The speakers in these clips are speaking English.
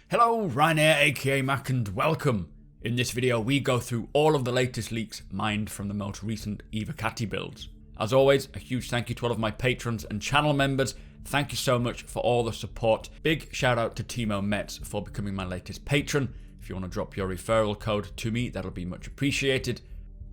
Hello, Ryan here, aka Mac, and welcome. In this video we go through all of the latest leaks mined from the most recent Evocati builds. As always, a huge thank you to all of my patrons and channel members. Thank you so much for all the support. Big shout out to Timo Metz for becoming my latest patron. If you want to drop your referral code to me, that'll be much appreciated.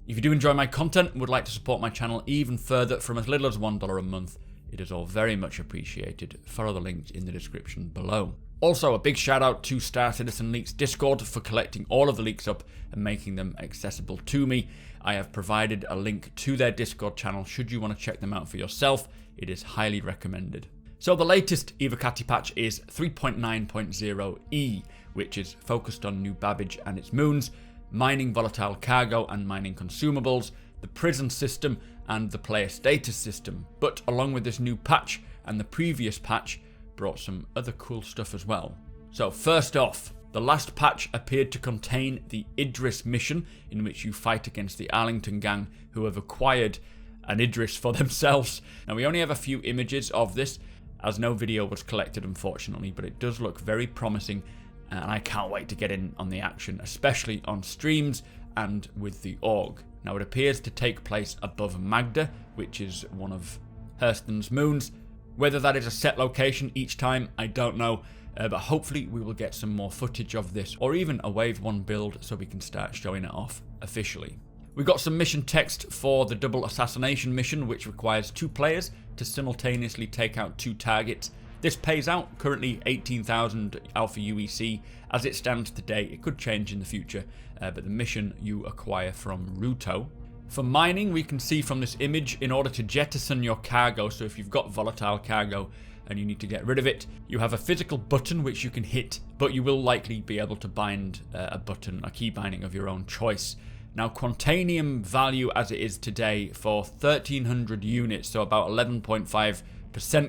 If you do enjoy my content and would like to support my channel even further from as little as $1 a month, it is all very much appreciated. Follow the links in the description below. Also, a big shout out to Star Citizen Leaks Discord for collecting all of the leaks up and making them accessible to me. I have provided a link to their Discord channel should you want to check them out for yourself. It is highly recommended. So the latest Evocati patch is 3.9.0e, which is focused on new BABBAGE and its moons, mining volatile cargo and mining consumables, the prison system and the player status system. But along with this new patch and the previous patch, brought some other cool stuff as well. So first off, the last patch appeared to contain the Idris mission, in which you fight against the Arlington gang who have acquired an Idris for themselves. Now we only have a few images of this, as no video was collected unfortunately, but it does look very promising and I can't wait to get in on the action, especially on streams and with the org. Now it appears to take place above Magda, which is one of Hurston's moons. Whether that is a set location each time, I don't know, but hopefully we will get some more footage of this, or even a Wave 1 build so we can start showing it off officially. We got some mission text for the double assassination mission, which requires 2 players to simultaneously take out 2 targets. This pays out currently 18,000 Alpha UEC. As it stands today, it could change in the future, but the mission you acquire from Ruto. For mining, we can see from this image, in order to jettison your cargo, so if you've got volatile cargo and you need to get rid of it, you have a physical button which you can hit, but you will likely be able to bind a button, a key binding of your own choice. Now, Quantanium value as it is today for 1,300 units, so about 11.5%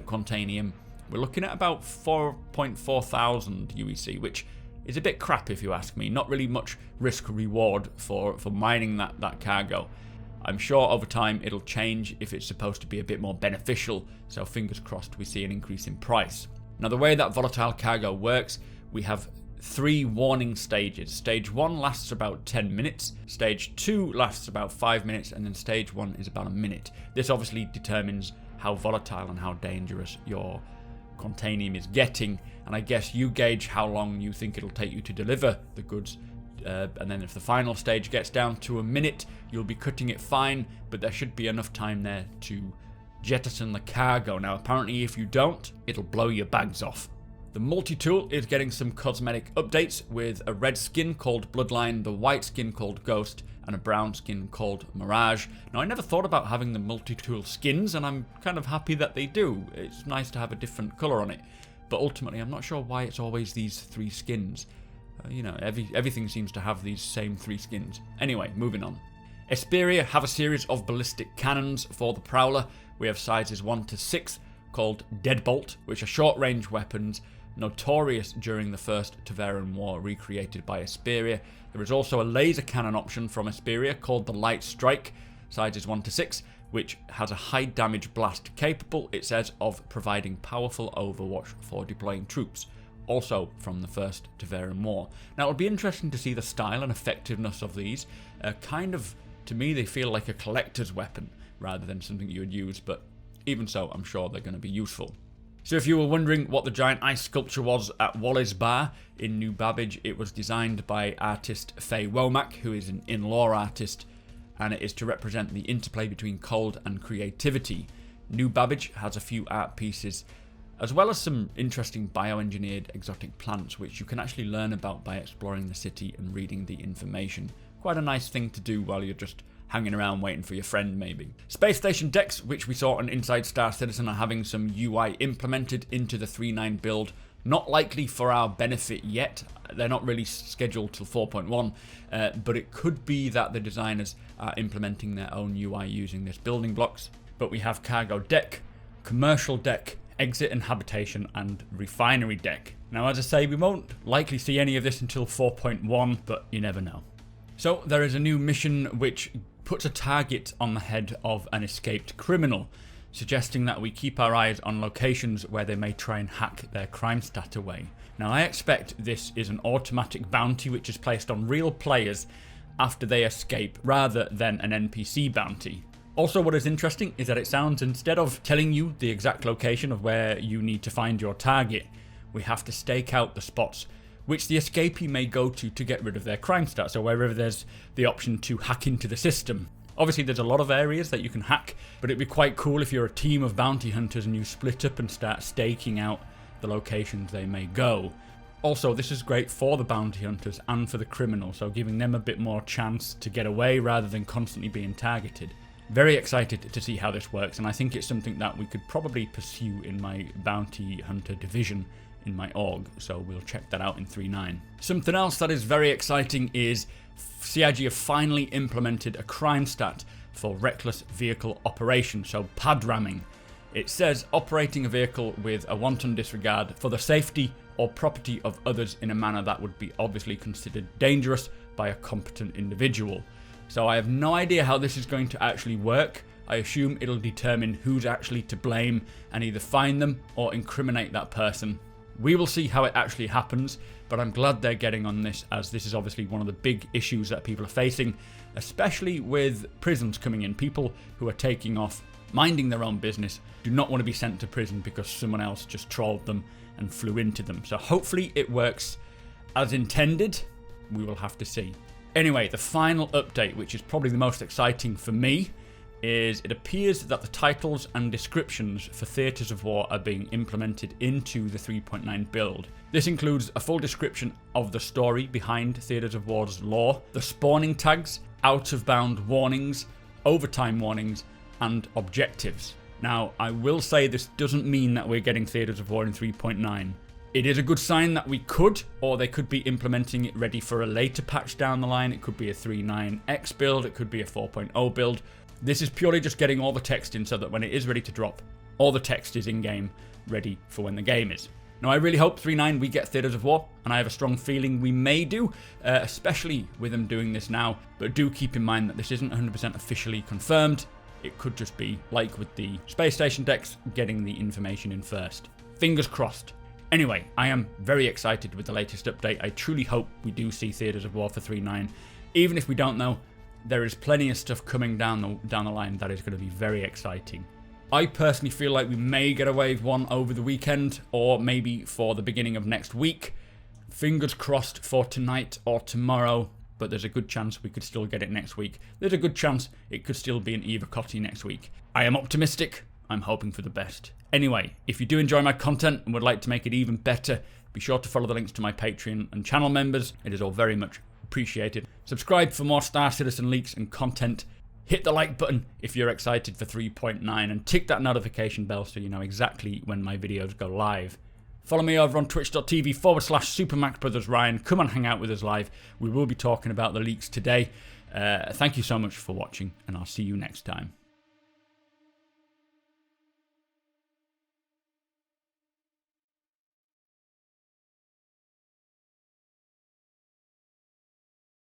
Quantanium, we're looking at about 4.4 thousand UEC, which is a bit crap if you ask me. Not really much risk reward for mining that cargo. I'm sure over time it'll change if it's supposed to be a bit more beneficial, so fingers crossed we see an increase in price. Now the way that volatile cargo works, we have 3 warning stages. Stage 1 lasts about 10 minutes, stage 2 lasts about 5 minutes, and then stage 1 is about a minute. This obviously determines how volatile and how dangerous your Quantanium is getting, and I guess you gauge how long you think it'll take you to deliver the goods. And then if the final stage gets down to a minute, you'll be cutting it fine, but there should be enough time there to jettison the cargo. Now apparently if you don't, it'll blow your bags off. The multi-tool is getting some cosmetic updates, with a red skin called Bloodline, the white skin called Ghost, and a brown skin called Mirage. Now I never thought about having the multi-tool skins, and I'm kind of happy that they do. It's nice to have a different colour on it, but ultimately I'm not sure why it's always these 3 skins. You know, everything seems to have these same 3 skins. Anyway, moving on. Esperia have a series of ballistic cannons for the Prowler. We have sizes 1 to 6 called Deadbolt, which are short-range weapons notorious during the First Taveran War, recreated by Esperia. There is also a laser cannon option from Esperia called the Light Strike, sizes 1 to 6, which has a high damage blast capable, it says, of providing powerful overwatch for deploying troops. Also from the First Taveran War. Now it'll be interesting to see the style and effectiveness of these. Kind of, to me, they feel like a collector's weapon rather than something you would use, but even so, I'm sure they're going to be useful. So if you were wondering what the giant ice sculpture was at Wally's Bar in New Babbage, it was designed by artist Faye Womack, who is an in-law artist, and it is to represent the interplay between cold and creativity. New Babbage has a few art pieces, as well as some interesting bioengineered exotic plants, which you can actually learn about by exploring the city and reading the information. Quite a nice thing to do while you're just hanging around waiting for your friend maybe. Space station decks, which we saw on Inside Star Citizen, are having some UI implemented into the 3.9 build. Not likely for our benefit yet. They're not really scheduled till 4.1, but it could be that the designers are implementing their own UI using this building blocks. But we have cargo deck, commercial deck, exit and habitation, and refinery deck. Now as I say, we won't likely see any of this until 4.1, but you never know. So there is a new mission which puts a target on the head of an escaped criminal, suggesting that we keep our eyes on locations where they may try and hack their crime stat away. Now I expect this is an automatic bounty which is placed on real players after they escape rather than an NPC bounty. Also, what is interesting is that it sounds, instead of telling you the exact location of where you need to find your target, we have to stake out the spots which the escapee may go to get rid of their crime stats, so wherever there's the option to hack into the system. Obviously there's a lot of areas that you can hack, but it'd be quite cool if you're a team of bounty hunters and you split up and start staking out the locations they may go. Also, this is great for the bounty hunters and for the criminals, so giving them a bit more chance to get away rather than constantly being targeted. Very excited to see how this works, and I think it's something that we could probably pursue in my bounty hunter division in my org, so we'll check that out in 3.9. Something else that is very exciting is CIG have finally implemented a crime stat for reckless vehicle operation, so pad ramming. It says operating a vehicle with a wanton disregard for the safety or property of others in a manner that would be obviously considered dangerous by a competent individual. So I have no idea how this is going to actually work. I assume it'll determine who's actually to blame and either fine them or incriminate that person. We will see how it actually happens, but I'm glad they're getting on this, as this is obviously one of the big issues that people are facing, especially with prisons coming in. People who are taking off, minding their own business, do not want to be sent to prison because someone else just trolled them and flew into them. So hopefully it works as intended. We will have to see. Anyway, the final update, which is probably the most exciting for me, is it appears that the titles and descriptions for Theatres of War are being implemented into the 3.9 build. This includes a full description of the story behind Theatres of War's lore, the spawning tags, out-of-bound warnings, overtime warnings, and objectives. Now, I will say this doesn't mean that we're getting Theatres of War in 3.9. It is a good sign that we could, or they could be implementing it ready for a later patch down the line. It could be a 3.9x build, it could be a 4.0 build. This is purely just getting all the text in so that when it is ready to drop, all the text is in-game, ready for when the game is. Now, I really hope 3.9 we get Theatres of War, and I have a strong feeling we may do, especially with them doing this now. But do keep in mind that this isn't 100% officially confirmed. It could just be, like with the space station decks, getting the information in first. Fingers crossed. Anyway, I am very excited with the latest update. I truly hope we do see Theatres of War for 3.9. Even if we don't know, there is plenty of stuff coming down the line that is going to be very exciting. I personally feel like we may get a wave 1 over the weekend, or maybe for the beginning of next week. Fingers crossed for tonight or tomorrow, but there's a good chance we could still get it next week. There's a good chance it could still be an Eva Cotti next week. I am optimistic. I'm hoping for the best. Anyway, if you do enjoy my content and would like to make it even better, be sure to follow the links to my Patreon and channel members. It is all very much appreciated. Subscribe for more Star Citizen leaks and content. Hit the like button if you're excited for 3.9 and tick that notification bell so you know exactly when my videos go live. Follow me over on twitch.tv/supermacbrothers. Come and hang out with us live. We will be talking about the leaks today. Thank you so much for watching, and I'll see you next time.